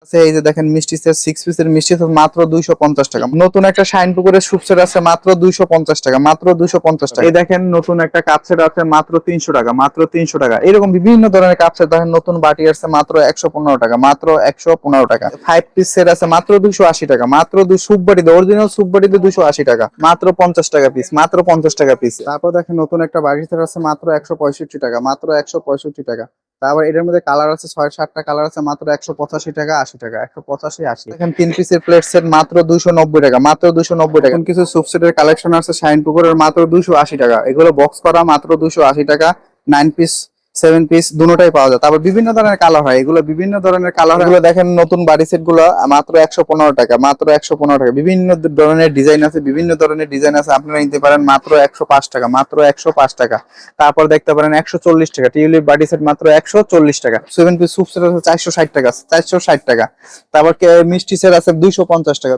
এই যে দেখেন মিষ্টি সেট 6 পিসের মিষ্টি সেট মাত্র 250 টাকা। নতুন একটা শাইন পুকুরের স্যুপ সেট আছে মাত্র 250 টাকা, মাত্র 250 টাকা। এই দেখেন নতুন একটা কাপ সেট আছে মাত্র 300 টাকা, মাত্র 300 টাকা। এরকম বিভিন্ন ধরনের কাপ সেট দেখেন, নতুন বাটি আছে মাত্র 115 টাকা, মাত্র 115 টাকা। 5 পিস সেট আছে মাত্র 280 টাকা, মাত্র 2 স্যুপ বাটিতে, অরিজিনাল স্যুপ বাটিতে 280 টাকা, মাত্র 50 টাকা পিস, মাত্র 50 টাকা পিস। তারপর দেখেন নতুন একটা বাটি সেট আছে মাত্র 165 টাকা, মাত্র 165 টাকা। তারপর এটার মধ্যে কালার আছে 6-7টা কালার আছে, মাত্র 185 টাকা, 80 টাকা, 185 80। দেখেন 3 পিসের প্লেট সেট মাত্র 290 টাকা, মাত্র 290 টাকা। কিছু সুপ সেটের কালেকশন আছে শাইন পুকুরের মাত্র 280 টাকা, এগুলো বক্স করা মাত্র 280 টাকা। 9 পিস 7 পিস দুটোটাই পাওয়া যায়। তারপর বিভিন্ন ধরনের কালার হয়, এগুলো বিভিন্ন ধরনের কালার। এগুলো দেখেন নতুন বাড়ি সেট গুলো মাত্র 115 টাকা, মাত্র 115 টাকা। বিভিন্ন ধরনের ডিজাইন আছে, বিভিন্ন ধরনের ডিজাইন আছে, আপনারা নিতে পারেন মাত্র 105 টাকা, মাত্র 105 টাকা। তারপর দেখতে পারেন 140 টাকা টিউলিপ বাড়ি সেট, মাত্র 140 টাকা। 7 পিস সুপ সেট আছে 460 টাকা, 460 টাকা। তারপর মিষ্টি সেট আছে 250 টাকা।